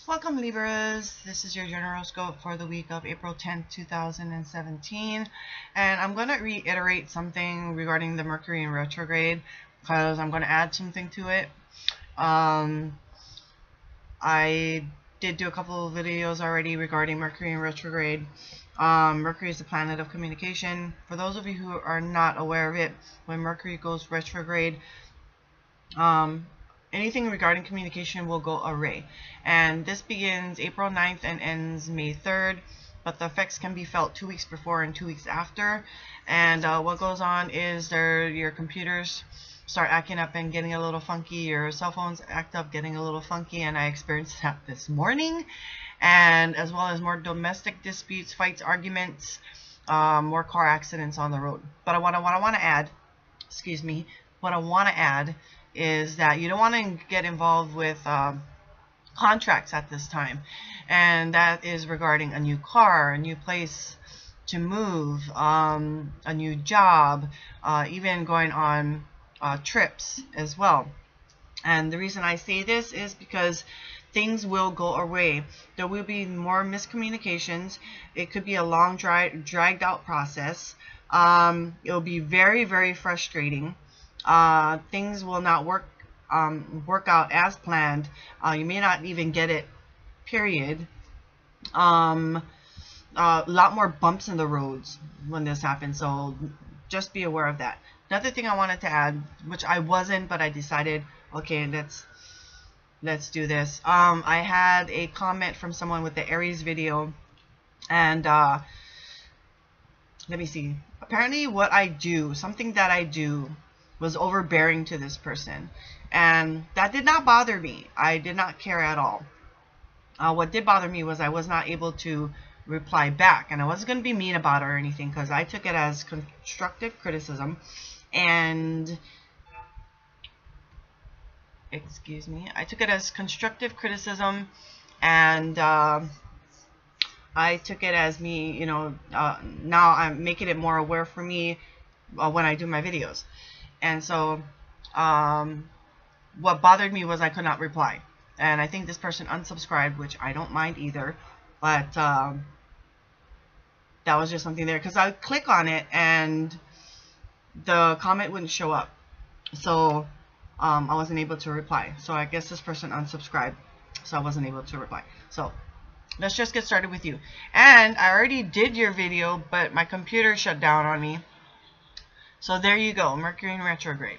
Welcome Libras, this is your general scope for the week of April 10th, 2017, and I'm going to reiterate something regarding the Mercury in retrograde because I'm going to add something to it. I did do a couple of videos already regarding Mercury in retrograde. Mercury is the planet of communication. For those of you who are not aware of it, when Mercury goes retrograde, anything regarding communication will go awry. And this begins April 9th and ends May 3rd, but the effects can be felt 2 weeks before and 2 weeks after. And what goes on is your computers start acting up and getting a little funky, your cell phones act up getting a little funky, and I experienced that this morning. And as well as more domestic disputes, fights, arguments, more car accidents on the road. But what I want to add, is that you don't want to get involved with contracts at this time, and that is regarding a new car, a new place to move, a new job, even going on trips as well. And the reason I say this is because things will go away. There will be more miscommunications. It could be a long dragged out process. It will be very, very frustrating. Things will not work out as planned. You may not even get it, period. A lot more bumps in the roads when this happens, so just be aware of that. Another thing I wanted to add, which I wasn't, but I decided, okay, let's do this. I had a comment from someone with the Aries video, and let me see. Apparently what I do, something that I do, was overbearing to this person, and that did not bother me. I did not care at all. What did bother me was I was not able to reply back, and I wasn't going to be mean about it or anything, because I took it as constructive criticism. And I took it as constructive criticism, and I took it as me, now I'm making it more aware for me when I do my videos. And so what bothered me was I could not reply, and I think this person unsubscribed, which I don't mind either, but that was just something there, because I would click on it and the comment wouldn't show up, so I wasn't able to reply. So I guess this person unsubscribed, so I wasn't able to reply. So let's just get started with you. And I already did your video, but my computer shut down on me. So there you go, Mercury in retrograde.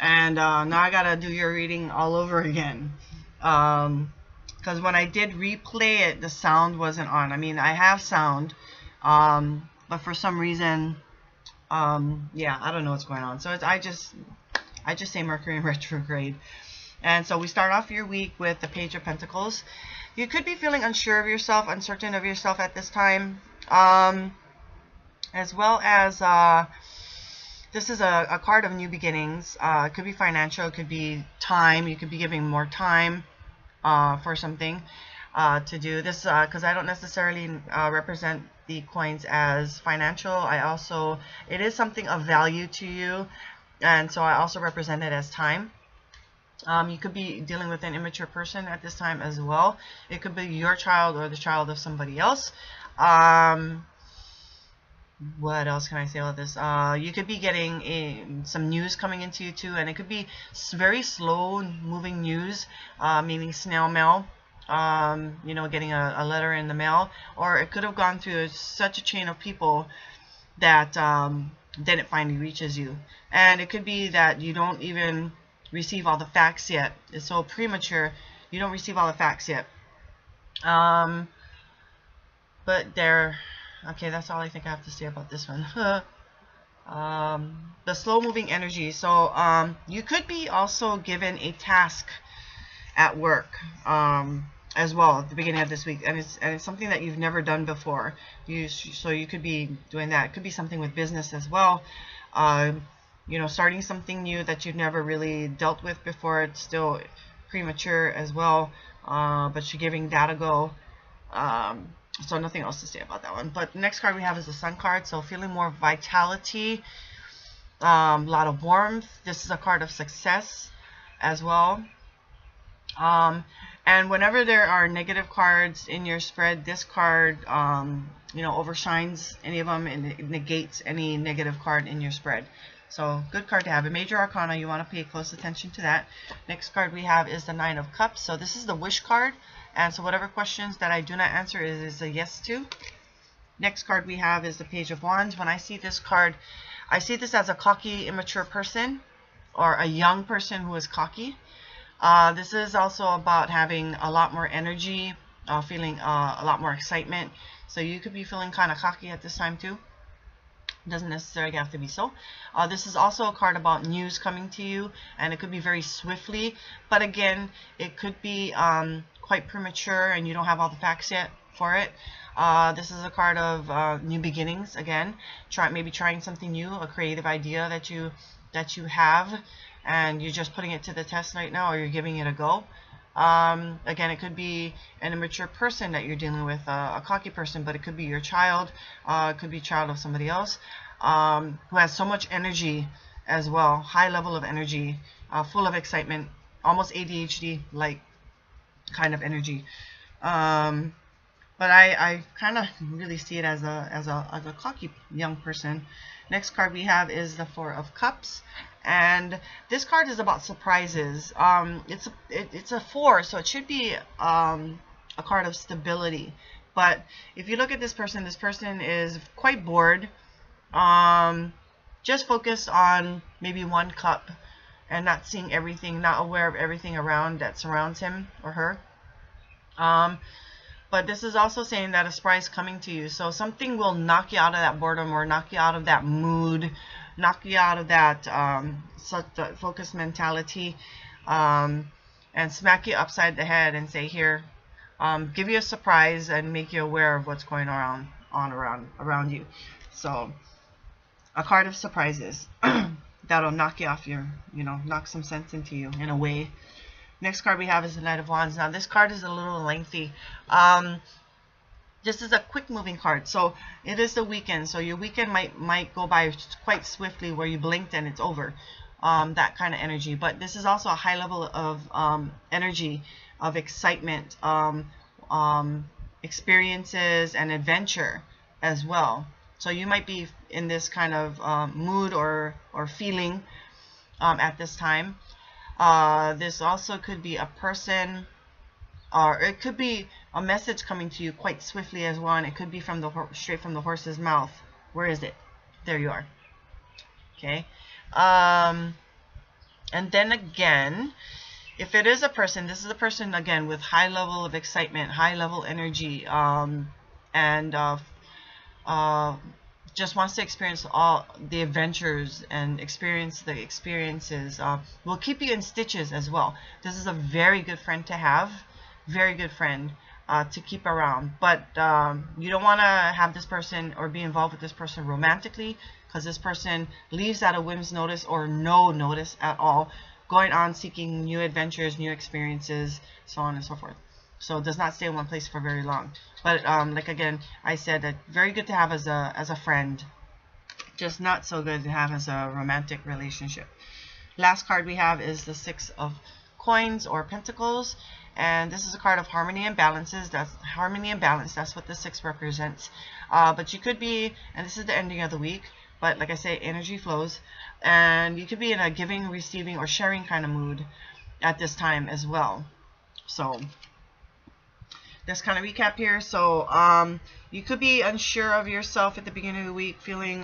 And now I gotta do your reading all over again. Because when I did replay it, the sound wasn't on. I mean, I have sound, but for some reason, yeah, I don't know what's going on. So I just say Mercury in retrograde. And so we start off your week with the Page of Pentacles. You could be feeling unsure of yourself, uncertain of yourself at this time, as well as this is a card of new beginnings. It could be financial, it could be time. You could be giving more time for something to do this, because I don't necessarily represent the coins as financial. It is something of value to you, and so I also represent it as time. You could be dealing with an immature person at this time as well. It could be your child or the child of somebody else. What else can I say about this? You could be getting some news coming into you too, and it could be very slow moving news, meaning snail mail. Getting a letter in the mail, or it could have gone through such a chain of people that then it finally reaches you. And it could be that you don't even receive all the facts yet. It's so premature, you don't receive all the facts yet. But okay, that's all I think I have to say about this one. The slow moving energy. So you could be also given a task at work as well at the beginning of this week, and it's something that you've never done before. So you could be doing that. It could be something with business as well. Starting something new that you've never really dealt with before. It's still premature as well, but you're giving that a go. So nothing else to say about that one. But the next card we have is the Sun card. So feeling more vitality, a lot of warmth. This is a card of success as well. And whenever there are negative cards in your spread, this card, you know, overshines any of them, and it negates any negative card in your spread. So good card to have. A major arcana, you want to pay close attention to that. Next card we have is the Nine of Cups. So this is the wish card. And so whatever questions that I do not answer is a yes to. Next card we have is the Page of Wands. When I see this card, I see this as a cocky, immature person, or a young person who is cocky. This is also about having a lot more energy, feeling a lot more excitement. So you could be feeling kind of cocky at this time too. Doesn't necessarily have to be so. This is also a card about news coming to you, and it could be very swiftly. But again, it could be quite premature, and you don't have all the facts yet for it. This is a card of new beginnings. Again, maybe trying something new, a creative idea that you have, and you're just putting it to the test right now, or you're giving it a go. Again, it could be an immature person that you're dealing with, a cocky person, but it could be your child. It could be a child of somebody else who has so much energy as well, high level of energy, full of excitement, almost ADHD-like kind of energy. But I kind of really see it as a cocky young person. Next card we have is the Four of Cups, and this card is about surprises. It's a 4, so it should be a card of stability. But if you look at this person is quite bored, just focused on maybe one cup and not seeing everything, not aware of everything around that surrounds him or her. But this is also saying that a surprise is coming to you. So something will knock you out of that boredom, or knock you out of that mood, knock you out of that such focused mentality, and smack you upside the head and say, here, give you a surprise and make you aware of what's going around you. So a card of surprises that'll knock you off your, knock some sense into you in a way. Next card we have is the Knight of Wands. Now this card is a little lengthy. This is a quick moving card. So it is the weekend. So your weekend might go by quite swiftly, where you blinked and it's over. That kind of energy. But this is also a high level of energy, of excitement, experiences, and adventure as well. So you might be in this kind of mood or feeling at this time. This also could be a person, or it could be a message coming to you quite swiftly as well, and it could be from straight from the horse's mouth. Where is it? There you are. Okay. And then again, if it is a person, this is a person again with high level of excitement, high level energy, and just wants to experience all the adventures and experience the experiences. Will keep you in stitches as well. This is a very good friend to have, very good friend to keep around. But you don't want to have this person or be involved with this person romantically, because this person leaves at a whim's notice or no notice at all, going on seeking new adventures, new experiences, so on and so forth. So it does not stay in one place for very long. But like again, I said that very good to have as a friend, just not so good to have as a romantic relationship. Last card we have is the Six of Coins or Pentacles, and this is a card of harmony and balances. That's harmony and balance. That's what the 6 represents. But you could be, and this is the ending of the week, but like I say, energy flows, and you could be in a giving, receiving, or sharing kind of mood at this time as well. So let's kind of recap here. So you could be unsure of yourself at the beginning of the week, feeling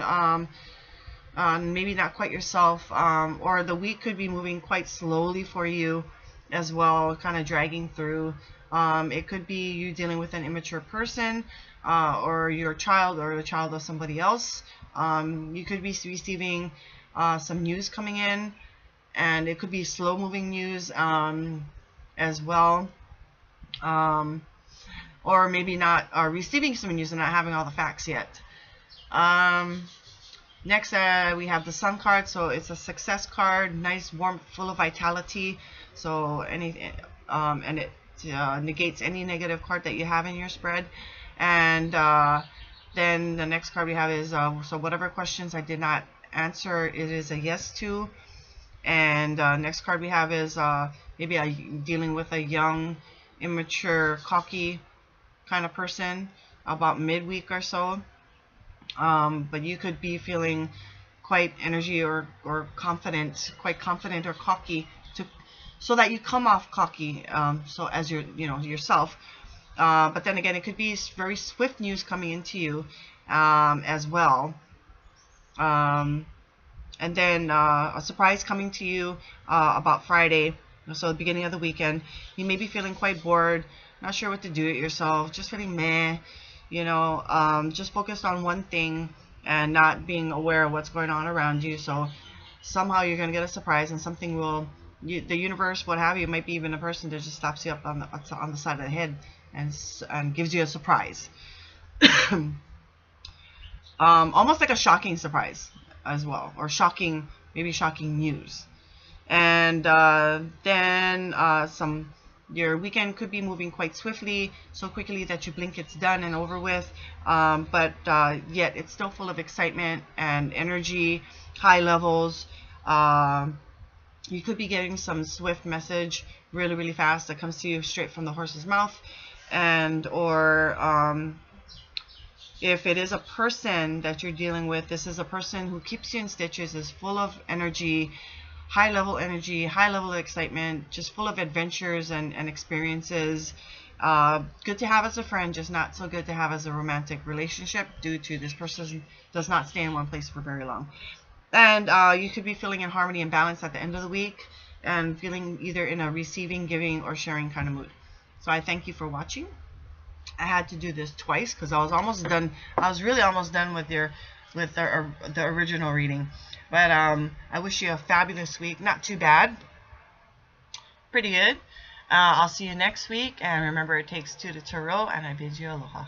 maybe not quite yourself, or the week could be moving quite slowly for you as well, kind of dragging through. It could be you dealing with an immature person, or your child, or the child of somebody else. You could be receiving some news coming in, and it could be slow moving news as well. Or maybe not receiving some news and not having all the facts yet. Next, we have the Sun card. So it's a success card, nice, warm, full of vitality. So anything, and it negates any negative card that you have in your spread. And then the next card we have is so whatever questions I did not answer, it is a yes to. And next card we have is maybe dealing with a young, immature, cocky kind of person about midweek or so. But you could be feeling quite energy or confident, quite confident or cocky, so that you come off cocky, so as yourself. But then again, it could be very swift news coming into you as well. And then a surprise coming to you about Friday, so the beginning of the weekend. You may be feeling quite bored, not sure what to do with yourself, just feeling meh, just focused on one thing and not being aware of what's going on around you. So somehow you're going to get a surprise, and something the universe, what have you, might be even a person that just slaps you up on the side of the head and gives you a surprise. Almost like a shocking surprise as well, or maybe shocking news. And then your weekend could be moving quite swiftly, so quickly that you blink it's done and over with, but yet it's still full of excitement and energy, high levels. You could be getting some swift message really, really fast that comes to you straight from the horse's mouth, or if it is a person that you're dealing with, this is a person who keeps you in stitches, is full of energy, high level excitement, just full of adventures and experiences. Good to have as a friend, just not so good to have as a romantic relationship, due to this person does not stay in one place for very long. And you could be feeling in harmony and balance at the end of the week, and feeling either in a receiving, giving, or sharing kind of mood. So I thank you for watching. I had to do this twice because I was almost done. I was really almost done with the original reading. But I wish you a fabulous week. Not too bad. Pretty good. I'll see you next week. And remember, it takes two to tarot. And I bid you aloha.